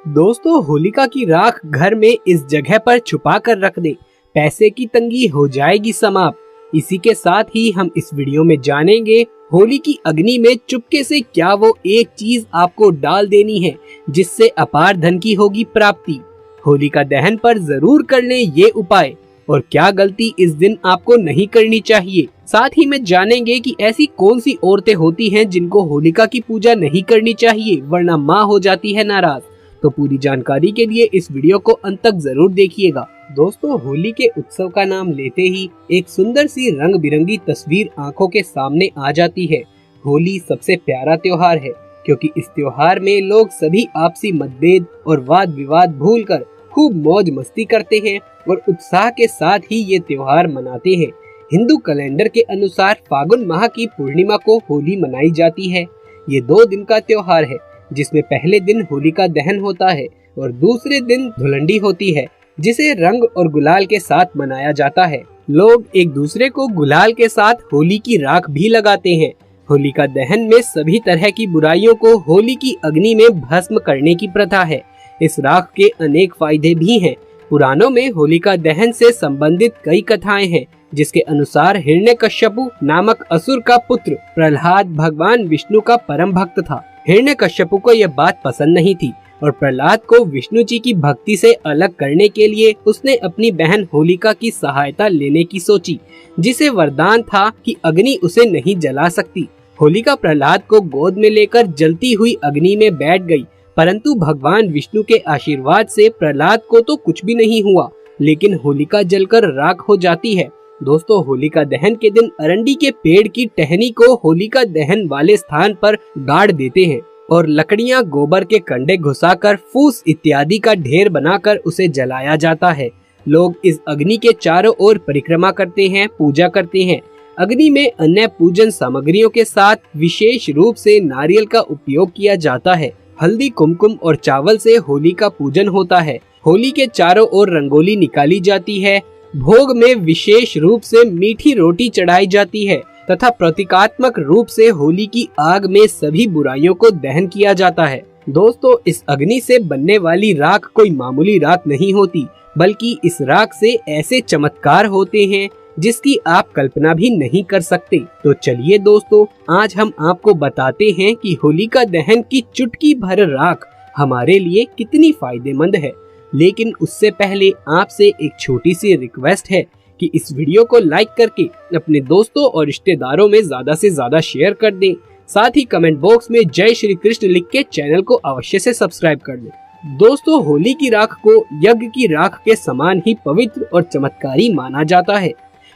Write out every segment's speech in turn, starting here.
दोस्तों, होलिका की राख घर में इस जगह पर छुपा कर रख दे, पैसे की तंगी हो जाएगी समाप्त। इसी के साथ ही हम इस वीडियो में जानेंगे होली की अग्नि में चुपके से क्या वो एक चीज आपको डाल देनी है जिससे अपार धन की होगी प्राप्ति। होलिका दहन पर जरूर कर लें ये उपाय और क्या गलती इस दिन आपको नहीं करनी चाहिए। साथ ही में जानेंगे कि ऐसी कौन सी औरतें होती हैं जिनको होलिका की पूजा नहीं करनी चाहिए वरना माँ हो जाती है नाराज। तो पूरी जानकारी के लिए इस वीडियो को अंत तक जरूर देखिएगा। दोस्तों, होली के उत्सव का नाम लेते ही एक सुंदर सी रंग बिरंगी तस्वीर आंखों के सामने आ जाती है। होली सबसे प्यारा त्योहार है क्योंकि इस त्योहार में लोग सभी आपसी मतभेद और वाद विवाद भूलकर खूब मौज मस्ती करते हैं और उत्साह के साथ ही ये त्योहार मनाते हैं। हिंदू कैलेंडर के अनुसार फागुन माह की पूर्णिमा को होली मनाई जाती है। ये 2 दिन का त्योहार है जिसमें पहले दिन होलिका दहन होता है और दूसरे दिन धुलंडी होती है जिसे रंग और गुलाल के साथ मनाया जाता है। लोग एक दूसरे को गुलाल के साथ होली की राख भी लगाते हैं। होलिका दहन में सभी तरह की बुराइयों को होली की अग्नि में भस्म करने की प्रथा है। इस राख के अनेक फायदे भी हैं। पुराणों में होलिका दहन से संबंधित कई कथाएं हैं जिसके अनुसार हिरण्यकश्यपु नामक असुर का पुत्र प्रहलाद भगवान विष्णु का परम भक्त था। हिरण्यकश्यपु को यह बात पसंद नहीं थी और प्रहलाद को विष्णु जी की भक्ति से अलग करने के लिए उसने अपनी बहन होलिका की सहायता लेने की सोची, जिसे वरदान था कि अग्नि उसे नहीं जला सकती। होलिका प्रहलाद को गोद में लेकर जलती हुई अग्नि में बैठ गई, परंतु भगवान विष्णु के आशीर्वाद से प्रहलाद को तो कुछ भी नहीं हुआ, लेकिन होलिका जलकर राख हो जाती है। दोस्तों, होलिका दहन के दिन अरंडी के पेड़ की टहनी को होलिका दहन वाले स्थान पर गाड़ देते हैं और लकड़ियां गोबर के कंडे घुसाकर फूस इत्यादि का ढेर बनाकर उसे जलाया जाता है। लोग इस अग्नि के चारों ओर परिक्रमा करते हैं, पूजा करते हैं। अग्नि में अन्य पूजन सामग्रियों के साथ विशेष रूप से नारियल का उपयोग किया जाता है। हल्दी, कुमकुम और चावल से होली का पूजन होता है। होली के चारों ओर रंगोली निकाली जाती है। भोग में विशेष रूप से मीठी रोटी चढ़ाई जाती है तथा प्रतीकात्मक रूप से होली की आग में सभी बुराइयों को दहन किया जाता है। दोस्तों, इस अग्नि से बनने वाली राख कोई मामूली राख नहीं होती, बल्कि इस राख से ऐसे चमत्कार होते हैं जिसकी आप कल्पना भी नहीं कर सकते। तो चलिए दोस्तों, आज हम आपको बताते हैं कि होलिका दहन की चुटकी भर राख हमारे लिए कितनी फायदेमंद है। लेकिन उससे पहले आपसे एक छोटी सी रिक्वेस्ट है कि इस वीडियो को लाइक करके अपने दोस्तों और रिश्तेदारों में ज्यादा से ज्यादा शेयर कर दें। साथ ही कमेंट बॉक्स में जय श्री कृष्ण लिख के चैनल को अवश्य से सब्सक्राइब कर लें। दोस्तों, होली की राख को यज्ञ की राख के समान ही पवित्र और चमत्कारी माना जाता है।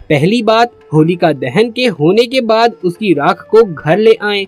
पहली बात, होलिका दहन के होने के बाद उसकी राख को घर ले आएं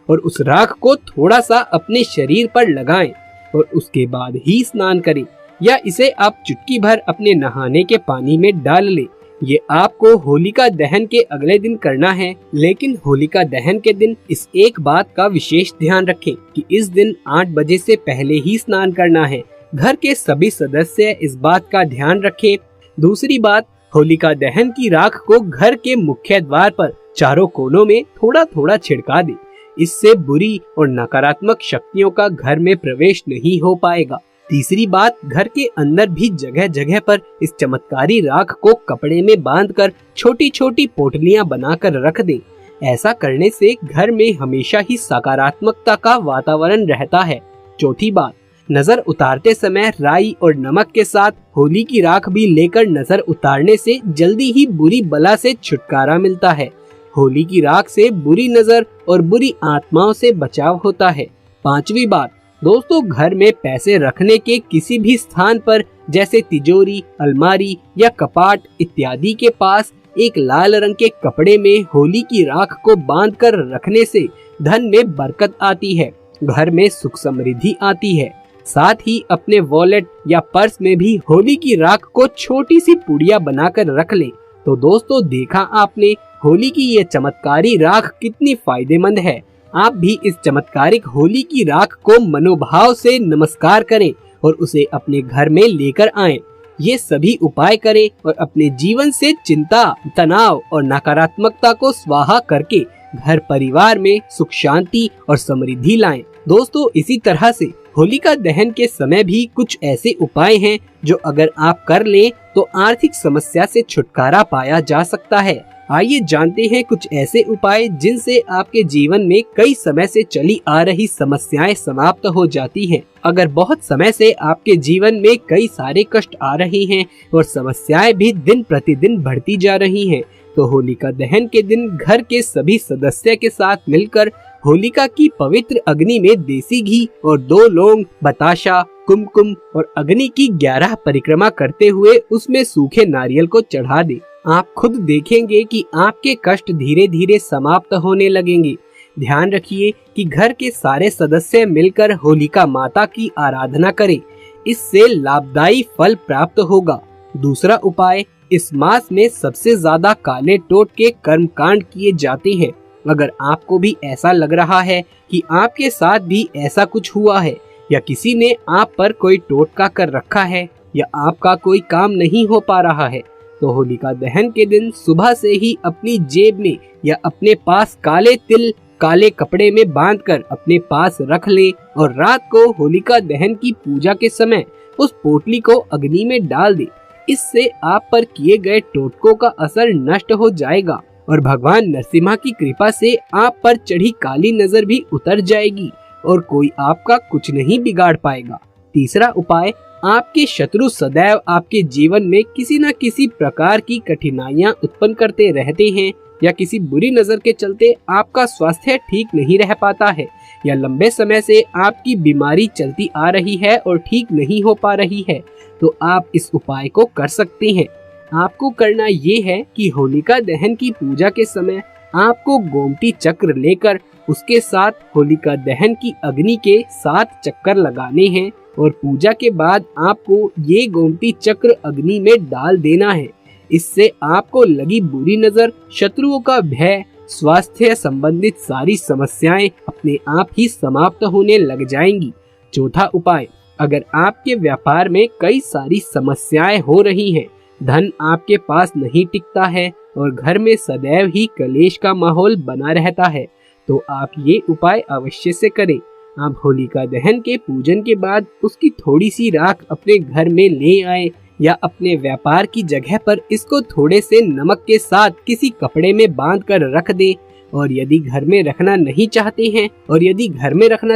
और उस राख को थोड़ा सा अपने शरीर पर लगाएं और उसके बाद ही स्नान करें, या इसे आप चुटकी भर अपने नहाने के पानी में डाल लें। ये आपको होलिका दहन के अगले दिन करना है, लेकिन होलिका दहन के दिन इस एक बात का विशेष ध्यान रखें कि इस दिन 8 बजे से पहले ही स्नान करना है। घर के सभी सदस्य इस बात का ध्यान रखें। दूसरी बात, होलिका दहन की राख को घर के मुख्य द्वार पर चारों कोनों में थोड़ा थोड़ा छिड़का दे। इससे बुरी और नकारात्मक शक्तियों का घर में प्रवेश नहीं हो पाएगा। तीसरी बात, घर के अंदर भी जगह जगह पर इस चमत्कारी राख को कपड़े में बांधकर छोटी छोटी पोटलियां बनाकर रख दें। ऐसा करने से घर में हमेशा ही सकारात्मकता का वातावरण रहता है। चौथी बात, नजर उतारते समय राई और नमक के साथ होली की राख भी लेकर नजर उतारने से जल्दी ही बुरी बला से छुटकारा मिलता है। होली की राख से बुरी नजर और बुरी आत्माओं से बचाव होता है। पांचवी बात, दोस्तों, घर में पैसे रखने के किसी भी स्थान पर जैसे तिजोरी, अलमारी या कपाट इत्यादि के पास एक लाल रंग के कपड़े में होली की राख को बांधकर रखने से धन में बरकत आती है, घर में सुख समृद्धि आती है। साथ ही अपने वॉलेट या पर्स में भी होली की राख को छोटी सी पुड़िया बनाकर रख लें। तो दोस्तों, देखा आपने होली की ये चमत्कारी राख कितनी फायदेमंद है। आप भी इस चमत्कारिक होली की राख को मनोभाव से नमस्कार करें और उसे अपने घर में लेकर आएं। ये सभी उपाय करें और अपने जीवन से चिंता, तनाव और नकारात्मकता को स्वाहा करके घर परिवार में सुख शांति और समृद्धि लाएं। दोस्तों, इसी तरह से होलिका दहन के समय भी कुछ ऐसे उपाय हैं जो अगर आप कर लें तो आर्थिक समस्या से छुटकारा पाया जा सकता है। आइए जानते हैं कुछ ऐसे उपाय जिनसे आपके जीवन में कई समय से चली आ रही समस्याएं समाप्त हो जाती हैं। अगर बहुत समय से आपके जीवन में कई सारे कष्ट आ रहे हैं और समस्याएं भी दिन प्रतिदिन बढ़ती जा रही हैं, तो होलिका दहन के दिन घर के सभी सदस्य के साथ मिलकर होलिका की पवित्र अग्नि में देसी घी और 2 लौंग, बताशा, कुमकुम और अग्नि की 11 परिक्रमा करते हुए उसमें सूखे नारियल को चढ़ा दे। आप खुद देखेंगे कि आपके कष्ट धीरे धीरे समाप्त होने लगेंगे। ध्यान रखिए कि घर के सारे सदस्य मिलकर होलिका माता की आराधना करें, इससे लाभदायी फल प्राप्त होगा। दूसरा उपाय, इस मास में सबसे ज्यादा काले टोट के कर्मकांड किए जाते हैं। अगर आपको भी ऐसा लग रहा है कि आपके साथ भी ऐसा कुछ हुआ है या किसी ने आप पर कोई टोटका कर रखा है या आपका कोई काम नहीं हो पा रहा है, तो होलिका दहन के दिन सुबह से ही अपनी जेब में या अपने पास काले तिल काले कपड़े में बांधकर अपने पास रख लें और रात को होलिका दहन की पूजा के समय उस पोटली को अग्नि में डाल दें। इससे आप पर किए गए टोटकों का असर नष्ट हो जाएगा और भगवान नरसिम्हा की कृपा से आप पर चढ़ी काली नजर भी उतर जाएगी और कोई आपका कुछ नहीं बिगाड़ पाएगा। तीसरा उपाय, आपके शत्रु सदैव आपके जीवन में किसी न किसी प्रकार की कठिनाइयां उत्पन्न करते रहते हैं या किसी बुरी नजर के चलते आपका स्वास्थ्य ठीक नहीं रह पाता है या लंबे समय से आपकी बीमारी चलती आ रही है और ठीक नहीं हो पा रही है, तो आप इस उपाय को कर सकते हैं। आपको करना ये है कि होलिका दहन की पूजा के समय आपको गोमती चक्र लेकर उसके साथ होलिका दहन की अग्नि के 7 चक्कर लगाने हैं और पूजा के बाद आपको ये गोमती चक्र अग्नि में डाल देना है। इससे आपको लगी बुरी नजर, शत्रुओं का भय, स्वास्थ्य संबंधित सारी समस्याएं अपने आप ही समाप्त होने लग जाएंगी। चौथा उपाय, अगर आपके व्यापार में कई सारी समस्याएं हो रही हैं, धन आपके पास नहीं टिकता है और घर में सदैव ही कलेश का माहौल बना रहता है, तो आप ये उपाय अवश्य से करें। आप होलिका दहन के पूजन के बाद उसकी थोड़ी सी राख अपने घर में ले आए या अपने व्यापार की जगह पर इसको थोड़े से नमक के साथ किसी कपड़े में बांध कर रख दें। और यदि घर में रखना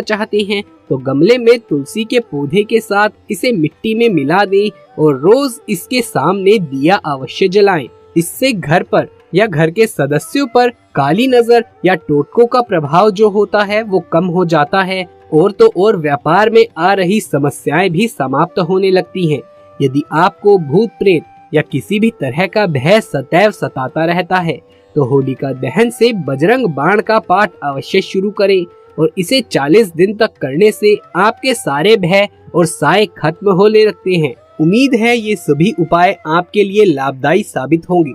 चाहते हैं तो गमले में तुलसी के पौधे के साथ इसे मिट्टी में मिला दें और रोज इसके सामने दिया अवश्य जलाएं। इससे घर पर या घर के सदस्यों पर काली नजर या टोटकों का प्रभाव जो होता है वो कम हो जाता है और तो और व्यापार में आ रही समस्याएं भी समाप्त होने लगती हैं। यदि आपको भूत प्रेत या किसी भी तरह का भय सदैव सताता रहता है, तो होलिका दहन से बजरंग बाण का पाठ अवश्य शुरू करें और इसे 40 दिन तक करने से आपके सारे भय और साए खत्म होने लगते हैं। उम्मीद है ये सभी उपाय आपके लिए लाभदायी साबित होंगे।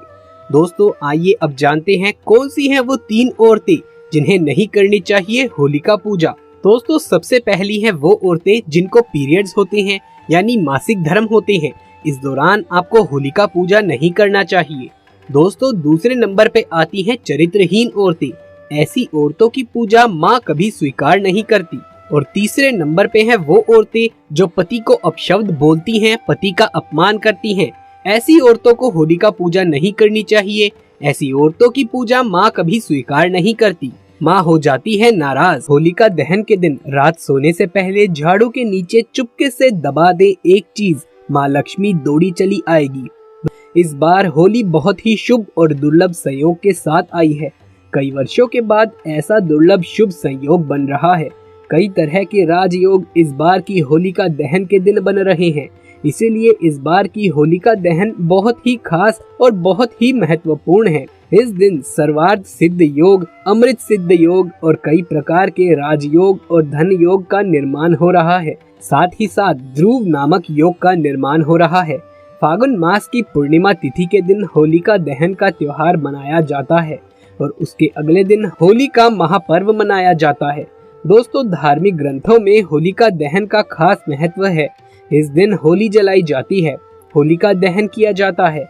दोस्तों, आइए अब जानते हैं कौन सी हैं वो 3 औरतें जिन्हें नहीं करनी चाहिए होलिका पूजा। दोस्तों, सबसे पहली है वो औरतें जिनको पीरियड्स होते हैं यानी मासिक धर्म होते हैं। इस दौरान आपको होलिका पूजा नहीं करना चाहिए। दोस्तों, दूसरे नंबर पे आती हैं चरित्रहीन औरतें। ऐसी औरतों की पूजा माँ कभी स्वीकार नहीं करती। और तीसरे नंबर पे है वो औरतें जो पति को अपशब्द बोलती हैं, पति का अपमान करती हैं। ऐसी औरतों को होलिका पूजा नहीं करनी चाहिए। ऐसी औरतों की पूजा माँ कभी स्वीकार नहीं करती। माँ हो जाती है नाराज। होलिका दहन के दिन रात सोने से पहले झाड़ू के नीचे चुपके से दबा दे एक चीज, माँ लक्ष्मी दौड़ी चली आएगी। इस बार होली बहुत ही शुभ और दुर्लभ संयोग के साथ आई है। कई वर्षों के बाद ऐसा दुर्लभ शुभ संयोग बन रहा है। कई तरह के राजयोग इस बार की होलिका दहन के दिन बन रहे हैं। इसीलिए इस बार की होलिका दहन बहुत ही खास और बहुत ही महत्वपूर्ण है। इस दिन सर्वार्थ सिद्ध योग, अमृत सिद्ध योग और कई प्रकार के राजयोग और धन योग का निर्माण हो रहा है। साथ ही साथ ध्रुव नामक योग का निर्माण हो रहा है। फागुन मास की पूर्णिमा तिथि के दिन होलिका दहन का त्योहार मनाया जाता है और उसके अगले दिन होली का महापर्व मनाया जाता है। दोस्तों, धार्मिक ग्रंथों में होलिका दहन का खास महत्व है। इस दिन होली जलाई जाती है, होलिका दहन किया जाता है।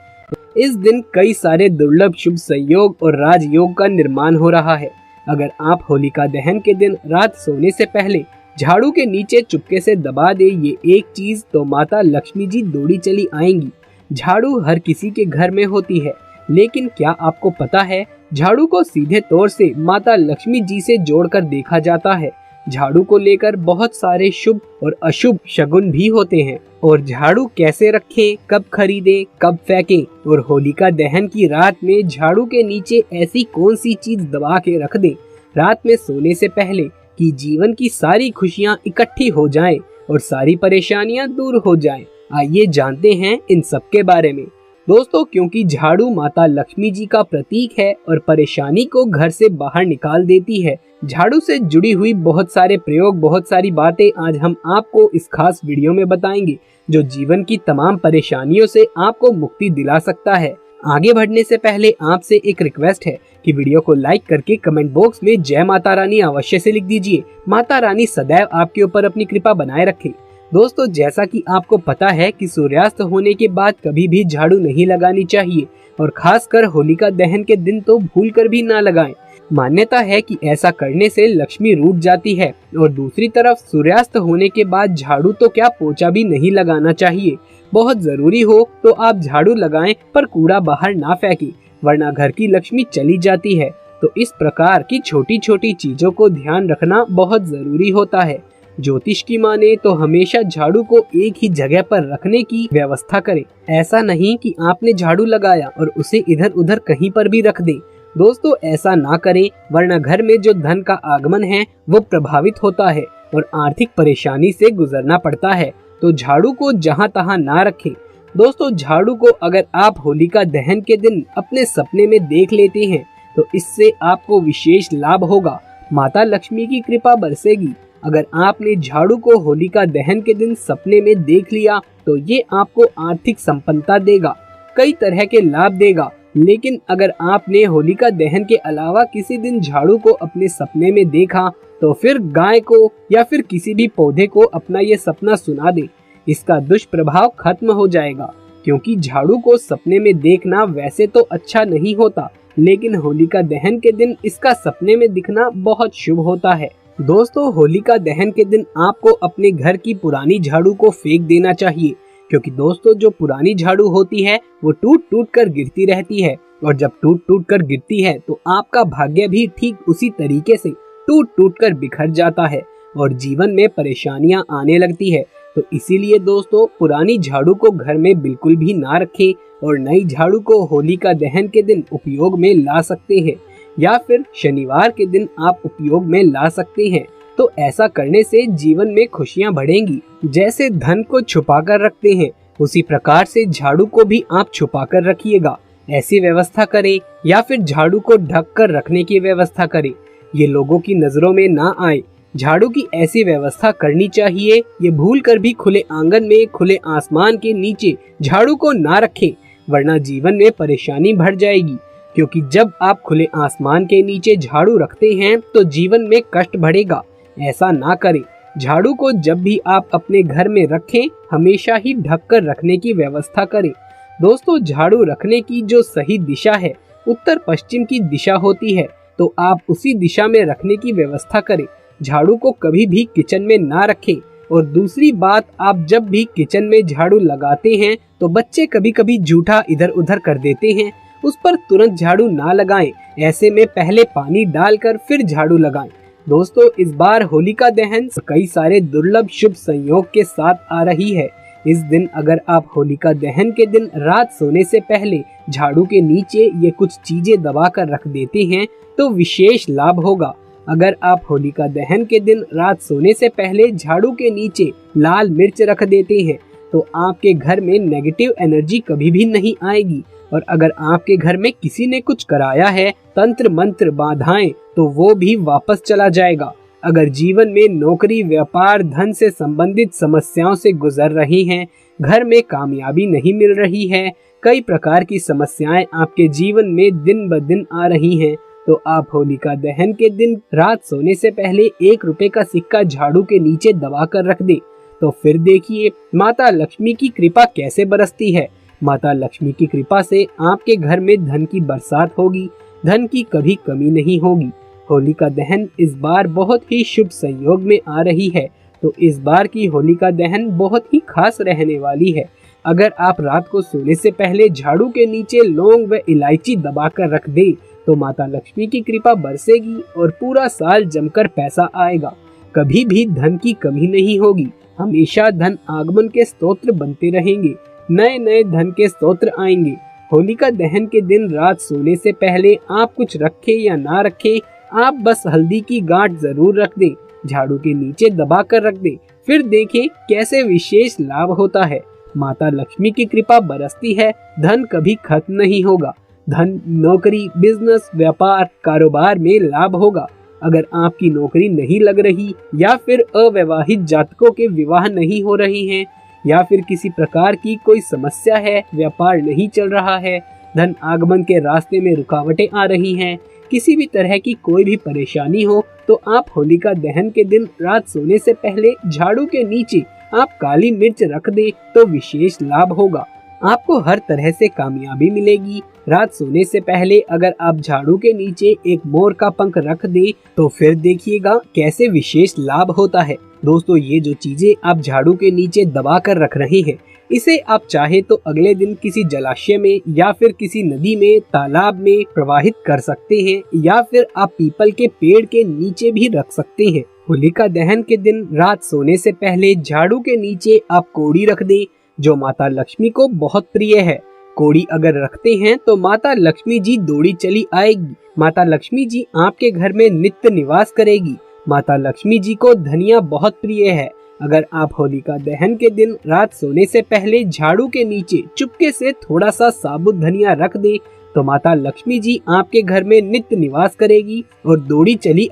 इस दिन कई सारे दुर्लभ शुभ संयोग और राजयोग का निर्माण हो रहा है। अगर आप होलिका दहन के दिन रात सोने से पहले झाड़ू के नीचे चुपके से दबा दे ये एक चीज, तो माता लक्ष्मी जी दौड़ी चली आएंगी। झाड़ू हर किसी के घर में होती है, लेकिन क्या आपको पता है झाड़ू को सीधे तौर से माता लक्ष्मी जी से जोड़कर देखा जाता है। झाड़ू को लेकर बहुत सारे शुभ और अशुभ शगुन भी होते हैं। और झाड़ू कैसे रखें, कब खरीदें, कब फेंकें, और होलिका दहन की रात में झाड़ू के नीचे ऐसी कौन सी चीज दबा के रख दें रात में सोने से पहले कि जीवन की सारी खुशियां इकट्ठी हो जाएं और सारी परेशानियां दूर हो जाएं। आइए जानते हैं इन सब के बारे में दोस्तों, क्योंकि झाड़ू माता लक्ष्मी जी का प्रतीक है और परेशानी को घर से बाहर निकाल देती है। झाड़ू से जुड़ी हुई बहुत सारे प्रयोग, बहुत सारी बातें आज हम आपको इस खास वीडियो में बताएंगे, जो जीवन की तमाम परेशानियों से आपको मुक्ति दिला सकता है। आगे बढ़ने से पहले आपसे एक रिक्वेस्ट है कि वीडियो को लाइक करके कमेंट बॉक्स में जय माता रानी अवश्य से लिख दीजिए। माता रानी सदैव आपके ऊपर अपनी कृपा बनाए रखे। दोस्तों, जैसा कि आपको पता है कि सूर्यास्त होने के बाद कभी भी झाड़ू नहीं लगानी चाहिए, और खासकर होलिका दहन के दिन तो भूलकर भी ना लगाएं। मान्यता है कि ऐसा करने से लक्ष्मी रूठ जाती है। और दूसरी तरफ सूर्यास्त होने के बाद झाड़ू तो क्या पोछा भी नहीं लगाना चाहिए। बहुत जरूरी हो तो आप झाड़ू लगाएं, पर कूड़ा बाहर ना फेंकें, वरना घर की लक्ष्मी चली जाती है। तो इस प्रकार की छोटी छोटी चीजों को ध्यान रखना बहुत जरूरी होता है। ज्योतिष की माने तो हमेशा झाड़ू को एक ही जगह पर रखने की व्यवस्था करें। ऐसा नहीं कि आपने झाड़ू लगाया और उसे इधर उधर कहीं पर भी रख दें। दोस्तों, ऐसा ना करें, वरना घर में जो धन का आगमन है वो प्रभावित होता है और आर्थिक परेशानी से गुजरना पड़ता है। तो झाड़ू को जहां तहां ना रखें। दोस्तों, झाड़ू को अगर आप होलिका दहन के दिन अपने सपने में देख लेते हैं तो इससे आपको विशेष लाभ होगा। माता लक्ष्मी की कृपा बरसेगी। अगर आपने झाड़ू को होलिका दहन के दिन सपने में देख लिया तो ये आपको आर्थिक संपन्नता देगा, कई तरह के लाभ देगा। लेकिन अगर आपने होलिका दहन के अलावा किसी दिन झाड़ू को अपने सपने में देखा तो फिर गाय को या फिर किसी भी पौधे को अपना ये सपना सुना दे। इसका दुष्प्रभाव खत्म हो जाएगा, क्योंकि झाड़ू को सपने में देखना वैसे तो अच्छा नहीं होता, लेकिन होलिका दहन के दिन इसका सपने में दिखना बहुत शुभ होता है। दोस्तों, होलिका दहन के दिन आपको अपने घर की पुरानी झाड़ू को फेंक देना चाहिए, क्योंकि दोस्तों जो पुरानी झाड़ू होती है वो टूट टूट कर गिरती रहती है, और जब टूट टूट कर गिरती है तो आपका भाग्य भी ठीक उसी तरीके से टूट टूट कर बिखर जाता है और जीवन में परेशानियां आने लगती है। तो इसीलिए दोस्तों, पुरानी झाड़ू को घर में बिल्कुल भी ना रखें और नई झाड़ू को होलिका दहन के दिन उपयोग में ला सकते हैं, या फिर शनिवार के दिन आप उपयोग में ला सकते हैं। तो ऐसा करने से जीवन में खुशियां बढ़ेंगी। जैसे धन को छुपा कर रखते हैं, उसी प्रकार से झाड़ू को भी आप छुपा कर रखिएगा। ऐसी व्यवस्था करें, या फिर झाड़ू को ढक कर रखने की व्यवस्था करें, ये लोगों की नजरों में ना आए। झाड़ू की ऐसी व्यवस्था करनी चाहिए। ये भूल कर भी खुले आंगन में, खुले आसमान के नीचे झाड़ू को ना रखें, वरना जीवन में परेशानी बढ़ जाएगी। क्योंकि जब आप खुले आसमान के नीचे झाड़ू रखते हैं तो जीवन में कष्ट बढ़ेगा। ऐसा ना करें। झाड़ू को जब भी आप अपने घर में रखें, हमेशा ही ढक कर रखने की व्यवस्था करें। दोस्तों, झाड़ू रखने की जो सही दिशा है उत्तर पश्चिम की दिशा होती है, तो आप उसी दिशा में रखने की व्यवस्था करें। झाड़ू को कभी भी किचन में ना रखें। और दूसरी बात, आप जब भी किचन में झाड़ू लगाते हैं तो बच्चे कभी कभी जूठा इधर उधर कर देते हैं, उस पर तुरंत झाड़ू ना लगाएं। ऐसे में पहले पानी डालकर फिर झाड़ू लगाएं। दोस्तों, इस बार होलिका दहन कई सारे दुर्लभ शुभ संयोग के साथ आ रही है। इस दिन अगर आप होलिका दहन के दिन रात सोने से पहले झाड़ू के नीचे ये कुछ चीजें दबा कर रख देते हैं तो विशेष लाभ होगा। अगर आप होलिका दहन के दिन रात सोने से पहले झाड़ू के नीचे लाल मिर्च रख देते हैं तो आपके घर में नेगेटिव एनर्जी कभी भी नहीं आएगी। और अगर आपके घर में किसी ने कुछ कराया है, तंत्र मंत्र बाधाएं, तो वो भी वापस चला जाएगा। अगर जीवन में नौकरी, व्यापार, धन से संबंधित समस्याओं से गुजर रही हैं, घर में कामयाबी नहीं मिल रही है, कई प्रकार की समस्याएं आपके जीवन में दिन ब दिन आ रही हैं, तो आप होलिका दहन के दिन रात सोने से पहले 1 रुपए का सिक्का झाड़ू के नीचे दबा कर रख दे। तो फिर देखिए माता लक्ष्मी की कृपा कैसे बरसती है। माता लक्ष्मी की कृपा से आपके घर में धन की बरसात होगी, धन की कभी कमी नहीं होगी। होलिका दहन इस बार बहुत ही शुभ संयोग में आ रही है, तो इस बार की होलिका दहन बहुत ही खास रहने वाली है। अगर आप रात को सोने से पहले झाड़ू के नीचे लौंग व इलायची दबाकर रख दें तो माता लक्ष्मी की कृपा बरसेगी और पूरा साल जमकर पैसा आएगा। कभी भी धन की कमी नहीं होगी। हमेशा धन आगमन के स्तोत्र बनते रहेंगे, नए नए धन के स्तोत्र आएंगे। होलिका दहन के दिन रात सोने से पहले आप कुछ रखें या ना रखें, आप बस हल्दी की गांठ जरूर रख दें, झाड़ू के नीचे दबा कर रख दें, फिर देखें कैसे विशेष लाभ होता है। माता लक्ष्मी की कृपा बरसती है, धन कभी खत्म नहीं होगा। धन, नौकरी, बिजनेस, व्यापार, कारोबार में लाभ होगा। अगर आपकी नौकरी नहीं लग रही या फिर अविवाहित जातकों के विवाह नहीं हो रही हैं या फिर किसी प्रकार की कोई समस्या है, व्यापार नहीं चल रहा है, धन आगमन के रास्ते में रुकावटें आ रही हैं, किसी भी तरह की कोई भी परेशानी हो, तो आप होलिका दहन के दिन रात सोने से पहले झाड़ू के नीचे आप काली मिर्च रख दे तो विशेष लाभ होगा। आपको हर तरह से कामयाबी मिलेगी। रात सोने से पहले अगर आप झाड़ू के नीचे एक मोर का पंख रख दे तो फिर देखिएगा कैसे विशेष लाभ होता है। दोस्तों, ये जो चीजें आप झाड़ू के नीचे दबा कर रख रहे हैं, इसे आप चाहे तो अगले दिन किसी जलाशय में या फिर किसी नदी में, तालाब में प्रवाहित कर सकते हैं या फिर आप पीपल के पेड़ के नीचे भी रख सकते हैं। होलिका दहन के दिन रात सोने से पहले झाड़ू के नीचे आप कोड़ी रख दें, जो माता लक्ष्मी को बहुत प्रिय है। कोड़ी अगर रखते हैं तो माता लक्ष्मी जी दौड़ी चली आएगी। माता लक्ष्मी जी आपके घर में नित्य निवास करेगी। माता लक्ष्मी जी को धनिया बहुत प्रिय है। अगर आप होलिका दहन के दिन रात सोने से पहले झाड़ू के नीचे चुपके से थोड़ा सा साबुत धनिया रख दे तो माता लक्ष्मी जी आपके घर में नित्य निवास करेगी और दौड़ी चली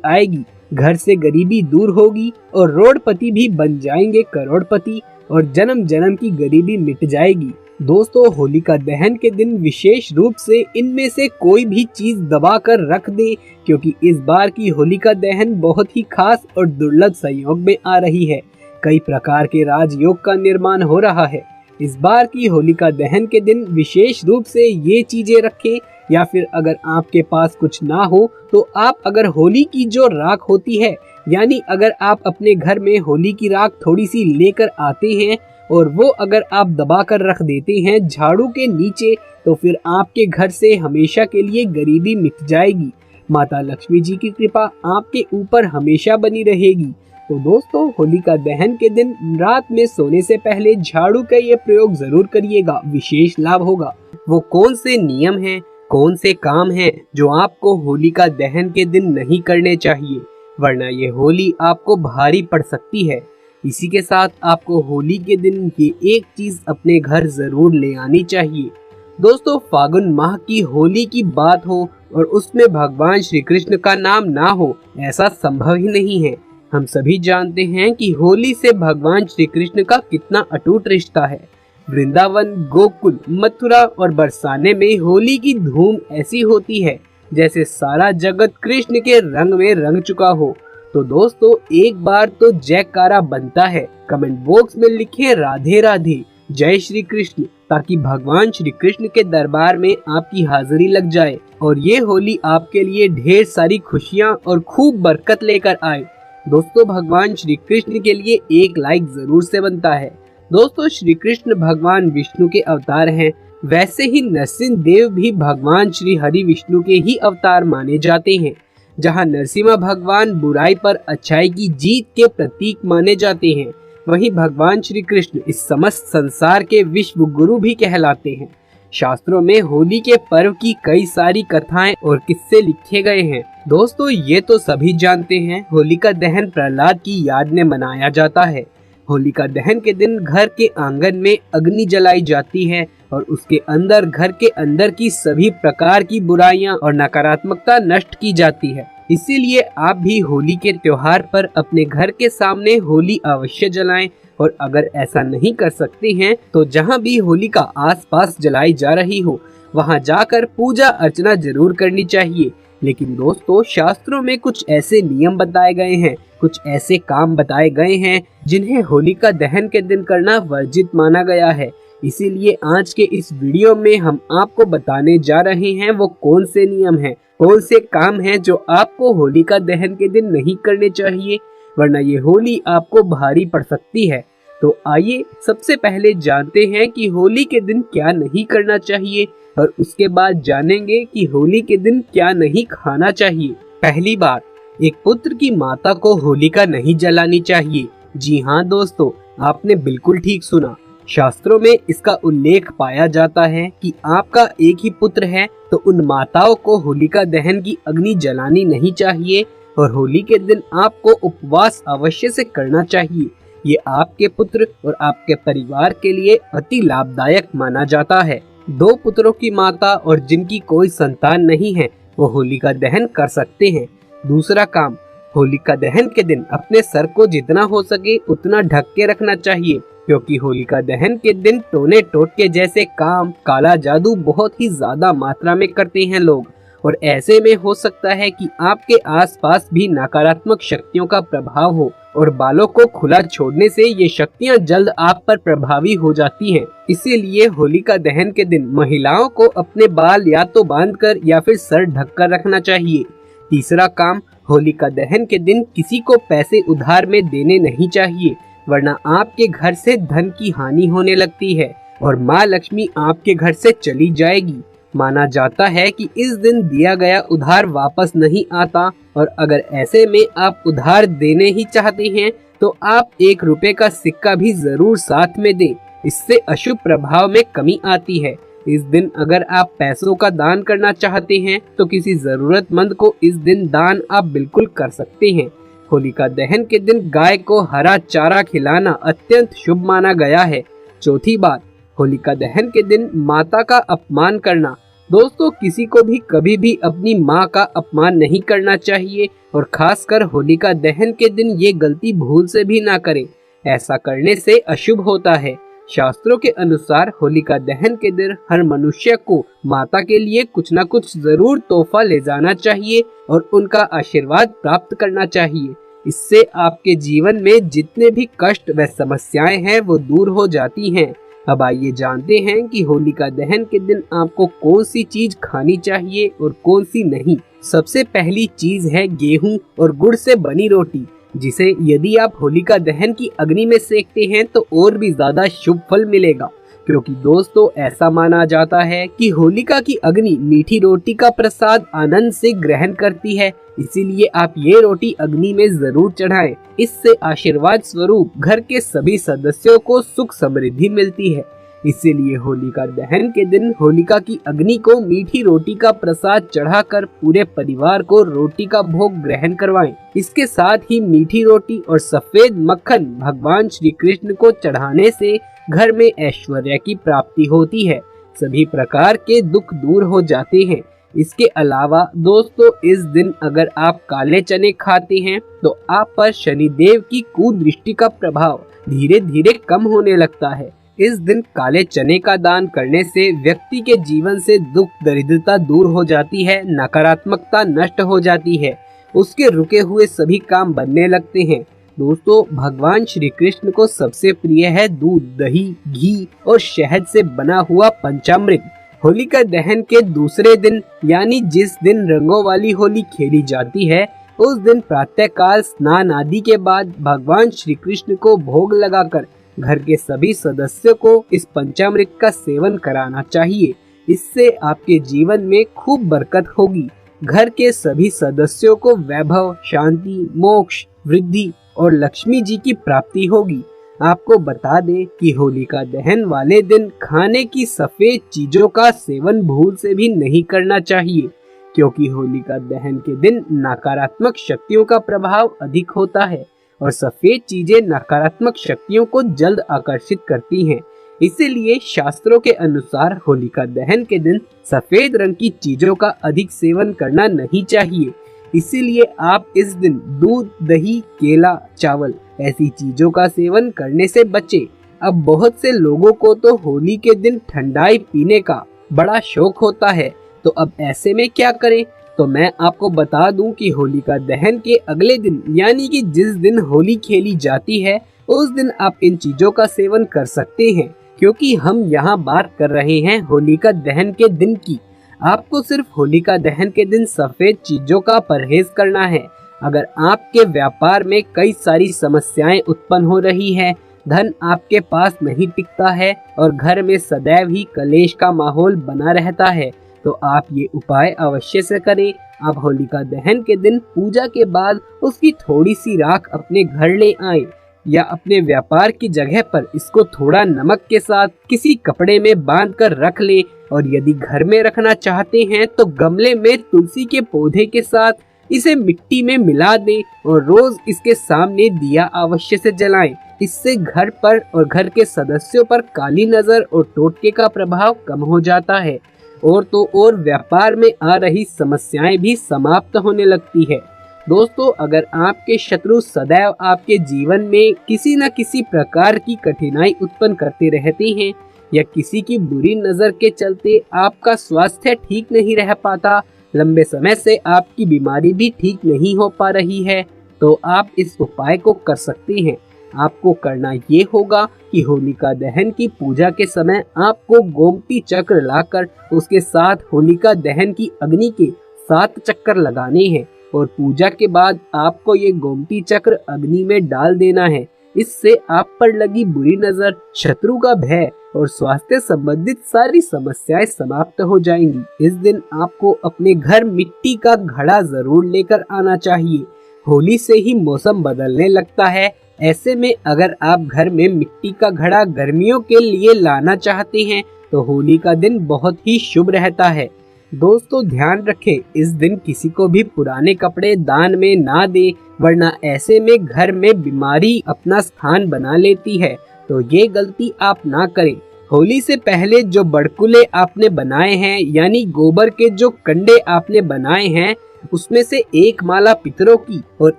आएगी। घर से गरीबी दूर होगी और रोडपति भी बन जाएंगे करोड़पति और जन्म जन्म की गरीबी मिट जाएगी। दोस्तों, होलिका दहन के दिन विशेष रूप से इनमें से कोई भी चीज दबा कर रख दे, क्योंकि इस बार की होलिका दहन बहुत ही खास और दुर्लभ संयोग में आ रही है। कई प्रकार के राजयोग का निर्माण हो रहा है। इस बार की होलिका दहन के दिन विशेष रूप से ये चीजें रखें, या फिर अगर आपके पास कुछ ना हो तो आप अगर होली की जो राख होती है, यानी अगर आप अपने घर में होली की राख थोड़ी सी लेकर आते हैं और वो अगर आप दबा कर रख देते हैं झाड़ू के नीचे, तो फिर आपके घर से हमेशा के लिए गरीबी मिट जाएगी। माता लक्ष्मी जी की कृपा आपके ऊपर हमेशा बनी रहेगी। तो दोस्तों, होलिका दहन के दिन रात में सोने से पहले झाड़ू का ये प्रयोग जरूर करिएगा, विशेष लाभ होगा। वो कौन से नियम हैं, कौन से काम हैं जो आपको होलिका दहन के दिन नहीं करने चाहिए, वरना ये होली आपको भारी पड़ सकती है। इसी के साथ आपको होली के दिन ये एक चीज अपने घर जरूर ले आनी चाहिए। दोस्तों, फागुन माह की होली की बात हो और उसमें भगवान श्री कृष्ण का नाम ना हो, ऐसा संभव ही नहीं है। हम सभी जानते हैं कि होली से भगवान श्री कृष्ण का कितना अटूट रिश्ता है। वृंदावन, गोकुल, मथुरा और बरसाने में होली की धूम ऐसी होती है जैसे सारा जगत कृष्ण के रंग में रंग चुका हो। तो दोस्तों, एक बार तो जयकारा बनता है। कमेंट बॉक्स में लिखें राधे राधे, जय श्री कृष्ण, ताकि भगवान श्री कृष्ण के दरबार में आपकी हाजिरी लग जाए और ये होली आपके लिए ढेर सारी खुशियाँ और खूब बरकत लेकर आए। दोस्तों, भगवान श्री कृष्ण के लिए एक लाइक जरूर से बनता है। दोस्तों, श्री कृष्ण भगवान विष्णु के अवतार हैं। वैसे ही नरसिंह देव भी भगवान श्री हरि विष्णु के ही अवतार माने जाते हैं। जहां नरसिम्हा भगवान बुराई पर अच्छाई की जीत के प्रतीक माने जाते हैं, वहीं भगवान श्री कृष्ण इस समस्त संसार के विश्व गुरु भी कहलाते हैं। शास्त्रों में होली के पर्व की कई सारी कथाएं और किस्से लिखे गए हैं। दोस्तों, ये तो सभी जानते हैं, होलिका दहन प्रहलाद की याद में मनाया जाता है। होलिका दहन के दिन घर के आंगन में अग्नि जलाई जाती है और उसके अंदर घर के अंदर की सभी प्रकार की बुराइयां और नकारात्मकता नष्ट की जाती है। इसीलिए आप भी होली के त्योहार पर अपने घर के सामने होली अवश्य जलाएं, और अगर ऐसा नहीं कर सकते हैं तो जहां भी होली का आसपास जलाई जा रही हो वहां जाकर पूजा अर्चना जरूर करनी चाहिए। लेकिन दोस्तों, शास्त्रों में कुछ ऐसे नियम बताए गए हैं, कुछ ऐसे काम बताए गए हैं जिन्हें होलिका दहन के दिन करना वर्जित माना गया है। इसीलिए आज के इस वीडियो में हम आपको बताने जा रहे हैं वो कौन से नियम हैं। कौन से काम हैं जो आपको होलिका दहन के दिन नहीं करने चाहिए, वरना ये होली आपको भारी पड़ सकती है। तो आइए सबसे पहले जानते हैं कि होली के दिन क्या नहीं करना चाहिए और उसके बाद जानेंगे कि होली के दिन क्या नहीं खाना चाहिए। पहली बात, एक पुत्र की माता को होलिका नहीं जलानी चाहिए। जी हाँ दोस्तों, आपने बिल्कुल ठीक सुना। शास्त्रों में इसका उल्लेख पाया जाता है कि आपका एक ही पुत्र है तो उन माताओं को होलिका दहन की अग्नि जलानी नहीं चाहिए और होली के दिन आपको उपवास अवश्य से करना चाहिए। ये आपके पुत्र और आपके परिवार के लिए अति लाभदायक माना जाता है। 2 पुत्रों की माता और जिनकी कोई संतान नहीं है वो होलिका दहन कर सकते हैं। दूसरा काम, होलिका दहन के दिन अपने सर को जितना हो सके उतना ढक के रखना चाहिए, क्योंकि होलिका दहन के दिन टोने टोटके जैसे काम, काला जादू बहुत ही ज्यादा मात्रा में करते हैं लोग, और ऐसे में हो सकता है कि आपके आसपास भी नकारात्मक शक्तियों का प्रभाव हो और बालों को खुला छोड़ने से ये शक्तियां जल्द आप पर प्रभावी हो जाती हैं। इसीलिए होलिका दहन के दिन महिलाओं को अपने बाल या तो बांधकर या फिर सर ढककर रखना चाहिए। तीसरा काम, होलिका दहन के दिन किसी को पैसे उधार में देने नहीं चाहिए, वरना आपके घर से धन की हानि होने लगती है और माँ लक्ष्मी आपके घर से चली जाएगी। माना जाता है कि इस दिन दिया गया उधार वापस नहीं आता, और अगर ऐसे में आप उधार देने ही चाहते हैं तो आप 1 रुपए का सिक्का भी जरूर साथ में दें। इससे अशुभ प्रभाव में कमी आती है। इस दिन अगर आप पैसों का दान करना चाहते हैं तो किसी जरूरतमंद को इस दिन दान आप बिल्कुल कर सकते हैं। होलिका दहन के दिन गाय को हरा चारा खिलाना अत्यंत शुभ माना गया है। चौथी बात, होलिका दहन के दिन माता का अपमान करना। दोस्तों, किसी को भी कभी भी अपनी माँ का अपमान नहीं करना चाहिए और खासकर होलिका दहन के दिन ये गलती भूल से भी ना करें। ऐसा करने से अशुभ होता है। शास्त्रों के अनुसार होलिका दहन के दिन हर मनुष्य को माता के लिए कुछ न कुछ जरूर तोहफा ले जाना चाहिए और उनका आशीर्वाद प्राप्त करना चाहिए। इससे आपके जीवन में जितने भी कष्ट व समस्याएं हैं वो दूर हो जाती हैं। अब आइए जानते हैं कि होलिका दहन के दिन आपको कौन सी चीज खानी चाहिए और कौन सी नहीं। सबसे पहली चीज है गेहूं और गुड़ से बनी रोटी, जिसे यदि आप होलिका दहन की अग्नि में सेकते हैं तो और भी ज्यादा शुभ फल मिलेगा, क्योंकि दोस्तों ऐसा माना जाता है कि होलिका की अग्नि मीठी रोटी का प्रसाद आनंद से ग्रहण करती है। इसीलिए आप ये रोटी अग्नि में जरूर चढ़ाएं। इससे आशीर्वाद स्वरूप घर के सभी सदस्यों को सुख समृद्धि मिलती है। इसीलिए होलिका दहन के दिन होलिका की अग्नि को मीठी रोटी का प्रसाद चढ़ाकर पूरे परिवार को रोटी का भोग ग्रहण करवाएं। इसके साथ ही मीठी रोटी और सफेद मक्खन भगवान श्री कृष्ण को चढ़ाने से घर में ऐश्वर्य की प्राप्ति होती है। सभी प्रकार के दुख दूर हो जाते हैं। इसके अलावा दोस्तों, इस दिन अगर आप काले चने खाते हैं तो आप पर शनिदेव की कुदृष्टि का प्रभाव धीरे धीरे कम होने लगता है। इस दिन काले चने का दान करने से व्यक्ति के जीवन से दुख दरिद्रता दूर हो जाती है, नकारात्मकता नष्ट हो जाती है, उसके रुके हुए सभी काम बनने लगते हैं। दोस्तों, भगवान श्री कृष्ण को सबसे प्रिय है दूध, दही, घी और शहद से बना हुआ पंचामृत। होलिका दहन के दूसरे दिन यानी जिस दिन रंगों वाली होली खेली जाती है, उस दिन प्रातःकाल स्नान आदि के बाद भगवान श्री कृष्ण को भोग लगाकर घर के सभी सदस्यों को इस पंचामृत का सेवन कराना चाहिए। इससे आपके जीवन में खूब बरकत होगी। घर के सभी सदस्यों को वैभव, शांति, मोक्ष, वृद्धि और लक्ष्मी जी की प्राप्ति होगी। आपको बता दें कि होलिका दहन वाले दिन खाने की सफेद चीजों का सेवन भूल से भी नहीं करना चाहिए, क्योंकि होलिका दहन के दिन नकारात्मक शक्तियों का प्रभाव अधिक होता है और सफेद चीजें नकारात्मक शक्तियों को जल्द आकर्षित करती हैं। इसीलिए शास्त्रों के अनुसार होलिका दहन के दिन सफेद रंग की चीजों का अधिक सेवन करना नहीं चाहिए। इसीलिए आप इस दिन दूध, दही, केला, चावल ऐसी चीजों का सेवन करने से बचें। अब बहुत से लोगों को तो होली के दिन ठंडाई पीने का बड़ा शौक होता है, तो अब ऐसे में क्या करें? तो मैं आपको बता दूं कि होलिका दहन के अगले दिन यानी कि जिस दिन होली खेली जाती है उस दिन आप इन चीजों का सेवन कर सकते हैं, क्योंकि हम यहाँ बात कर रहे हैं होलिका दहन के दिन की। आपको सिर्फ होलिका दहन के दिन सफेद चीजों का परहेज करना है। अगर आपके व्यापार में कई सारी समस्याएं उत्पन्न हो रही है, धन आपके पास नहीं टिकता है और घर में सदैव ही कलेश का माहौल बना रहता है, तो आप ये उपाय अवश्य से करें। आप होलिका दहन के दिन पूजा के बाद उसकी थोड़ी सी राख अपने घर ले आएं या अपने व्यापार की जगह पर इसको थोड़ा नमक के साथ किसी कपड़े में बांध कर रख लें। और यदि घर में रखना चाहते हैं तो गमले में तुलसी के पौधे के साथ इसे मिट्टी में मिला दें और रोज इसके सामने दिया अवश्य से जलाएं। इससे घर पर और घर के सदस्यों पर काली नजर और टोटके का प्रभाव कम हो जाता है और तो और व्यापार में आ रही समस्याएं भी समाप्त होने लगती है। दोस्तों, अगर आपके शत्रु सदैव आपके जीवन में किसी न किसी प्रकार की कठिनाई उत्पन्न करते रहते हैं या किसी की बुरी नजर के चलते आपका स्वास्थ्य ठीक नहीं रह पाता, लंबे समय से आपकी बीमारी भी ठीक नहीं हो पा रही है, तो आप इस उपाय को कर सकते हैं। आपको करना ये होगा कि होलिका दहन की पूजा के समय आपको गोमती चक्र लाकर उसके साथ होलिका दहन की अग्नि के 7 चक्कर लगाने हैं और पूजा के बाद आपको ये गोमती चक्र अग्नि में डाल देना है। इससे आप पर लगी बुरी नजर, शत्रु का भय और स्वास्थ्य संबंधित सारी समस्याएं समाप्त हो जाएंगी। इस दिन आपको अपने घर मिट्टी का घड़ा जरूर लेकर आना चाहिए। होली से ही मौसम बदलने लगता है, ऐसे में अगर आप घर में मिट्टी का घड़ा गर्मियों के लिए लाना चाहते हैं तो होली का दिन बहुत ही शुभ रहता है। दोस्तों, ध्यान रखें, इस दिन किसी को भी पुराने कपड़े दान में ना दें, वरना ऐसे में घर में बीमारी अपना स्थान बना लेती है, तो ये गलती आप ना करें। होली से पहले जो बड़कुले आपने बनाए हैं, यानी गोबर के जो कंडे आपने बनाए हैं, उसमें से एक माला पितरों की और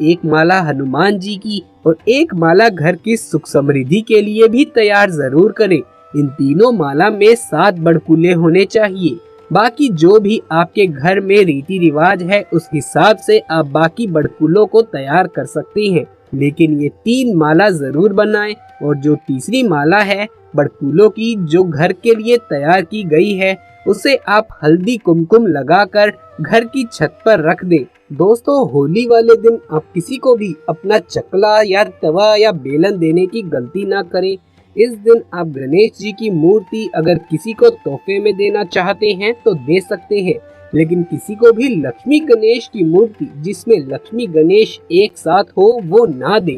एक माला हनुमान जी की और एक माला घर की सुख समृद्धि के लिए भी तैयार जरूर करें। इन तीनों माला में 7 बड़कुले होने चाहिए। बाकी जो भी आपके घर में रीति रिवाज है उस हिसाब से आप बाकी बड़कुलों को तैयार कर सकते हैं, लेकिन ये 3 माला जरूर बनाएं। और जो तीसरी माला है बड़कुलों की जो घर के लिए तैयार की गई है, उसे आप हल्दी कुमकुम लगाकर घर की छत पर रख दें। दोस्तों, होली वाले दिन आप किसी को भी अपना चकला या तवा या बेलन देने की गलती ना करें। इस दिन आप गणेश जी की मूर्ति अगर किसी को तोहफे में देना चाहते हैं तो दे सकते हैं, लेकिन किसी को भी लक्ष्मी गणेश की मूर्ति जिसमें लक्ष्मी गणेश एक साथ हो वो ना दें।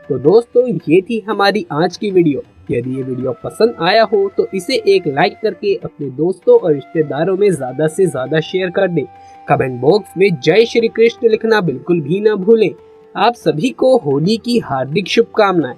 तो दोस्तों, ये थी हमारी आज की वीडियो। यदि ये वीडियो पसंद आया हो तो इसे एक लाइक करके अपने दोस्तों और रिश्तेदारों में ज्यादा से ज्यादा शेयर कर दें। कमेंट बॉक्स में जय श्री कृष्ण लिखना बिल्कुल भी ना भूलें। आप सभी को होली की हार्दिक शुभकामनाएं।